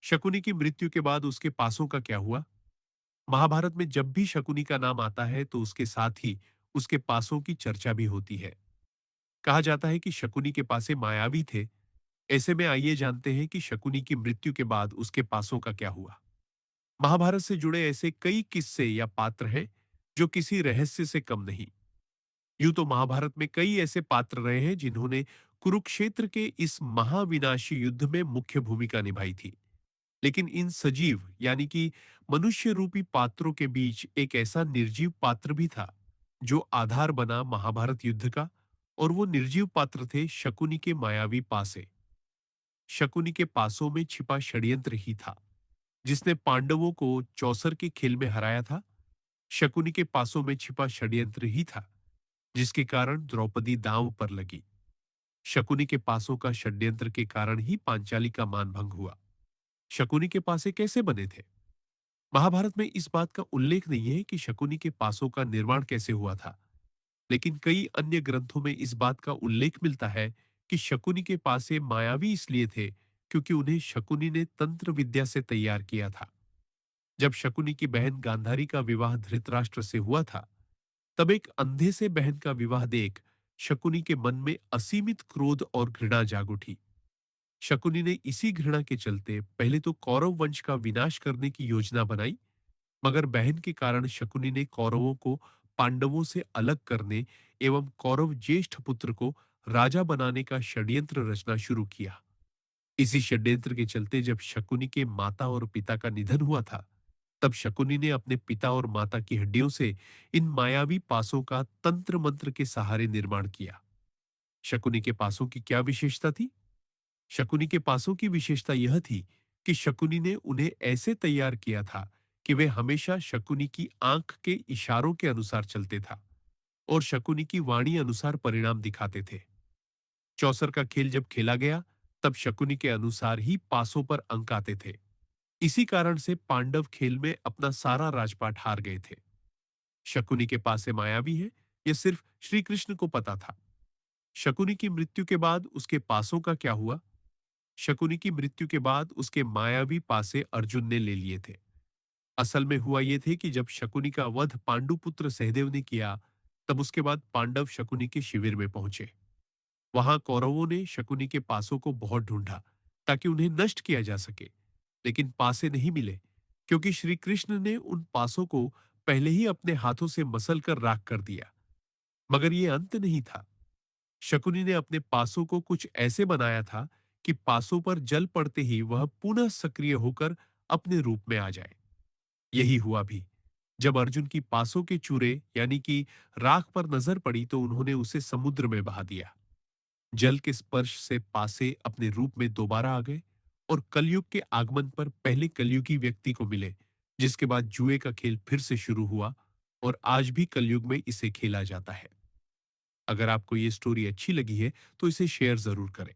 शकुनी की मृत्यु के बाद उसके पासों का क्या हुआ? महाभारत में जब भी शकुनी का नाम आता है तो उसके साथ ही उसके पासों की चर्चा भी होती है। कहा जाता है कि शकुनी के पासे मायावी थे। ऐसे में आइए जानते हैं कि शकुनी की मृत्यु के बाद उसके पासों का क्या हुआ। महाभारत से जुड़े ऐसे कई किस्से या पात्र हैं जो किसी रहस्य से कम नहीं। यूं तो महाभारत में कई ऐसे पात्र रहे हैं जिन्होंने कुरुक्षेत्र के इस महाविनाशी युद्ध में मुख्य भूमिका निभाई थी। लेकिन इन सजीव यानी कि मनुष्य रूपी पात्रों के बीच एक ऐसा निर्जीव पात्र भी था जो आधार बना महाभारत युद्ध का। और वो निर्जीव पात्र थे शकुनी के मायावी पासे। शकुनी के पासों में छिपा षड्यंत्र ही था जिसने पांडवों को चौसर के खेल में हराया था। शकुनी के पासों में छिपा षड्यंत्र ही था जिसके कारण द्रौपदी दांव पर लगी। शकुनी के पासों का षड्यंत्र के कारण ही पांचाली का मानभंग हुआ। शकुनी के पासे कैसे बने थे? महाभारत में इस बात का उल्लेख नहीं है कि शकुनी के पासों का निर्माण कैसे हुआ था। लेकिन कई अन्य ग्रंथों में इस बात का उल्लेख मिलता है कि शकुनी के पासे मायावी इसलिए थे क्योंकि उन्हें शकुनी ने तंत्र विद्या से तैयार किया था। जब शकुनी की बहन गांधारी का विवाह धृतराष्ट्र से हुआ था, तब एक अंधे से बहन का विवाह देख शकुनी के मन में असीमित क्रोध और घृणा जाग उठी। शकुनी ने इसी घृणा के चलते पहले तो कौरव वंश का विनाश करने की योजना बनाई, मगर बहन के कारण शकुनी ने कौरवों को पांडवों से अलग करने एवं कौरव ज्येष्ठ पुत्र को राजा बनाने का षड्यंत्र रचना शुरू किया। इसी षड्यंत्र के चलते जब शकुनी के माता और पिता का निधन हुआ था, तब शकुनी ने अपने पिता और माता की हड्डियों से इन मायावी पासों का तंत्र मंत्र के सहारे निर्माण किया। शकुनी के पासों की क्या विशेषता थी? शकुनी के पासों की विशेषता यह थी कि शकुनी ने उन्हें ऐसे तैयार किया था कि वे हमेशा शकुनी की आंख के इशारों के अनुसार चलते था और शकुनी की वाणी अनुसार परिणाम दिखाते थे। चौसर का खेल जब खेला गया, तब शकुनी के अनुसार ही पासों पर अंक आते थे। इसी कारण से पांडव खेल में अपना सारा राजपाट हार गए थे। शकुनी के पासे मायावी है, यह सिर्फ श्री कृष्ण को पता था। शकुनी की मृत्यु के बाद उसके पासों का क्या हुआ? शकुनी की मृत्यु के बाद उसके मायावी पासे अर्जुन ने ले लिए थे। असल में हुआ ये थे कि जब शकुनी का वध पांडुपुत्र सहदेव ने किया, तब उसके बाद पांडव शकुनी के शिविर में पहुंचे। वहां कौरवों ने शकुनी के पासों को बहुत ढूंढा ताकि उन्हें नष्ट किया जा सके, लेकिन पासे नहीं मिले क्योंकि श्री कृष्ण ने उन पासों को पहले ही अपने हाथों से मसल कर राख कर दिया। मगर ये अंत नहीं था। शकुनी ने अपने पासों को कुछ ऐसे बनाया था कि पासों पर जल पड़ते ही वह पुनः सक्रिय होकर अपने रूप में आ जाए। यही हुआ भी। जब अर्जुन की पासों के चूरे यानी कि राख पर नजर पड़ी तो उन्होंने उसे समुद्र में बहा दिया। जल के स्पर्श से पासे अपने रूप में दोबारा आ गए और कलयुग के आगमन पर पहले कलयुगी व्यक्ति को मिले, जिसके बाद जुए का खेल फिर से शुरू हुआ और आज भी कलयुग में इसे खेला जाता है। अगर आपको ये स्टोरी अच्छी लगी है तो इसे शेयर जरूर करें।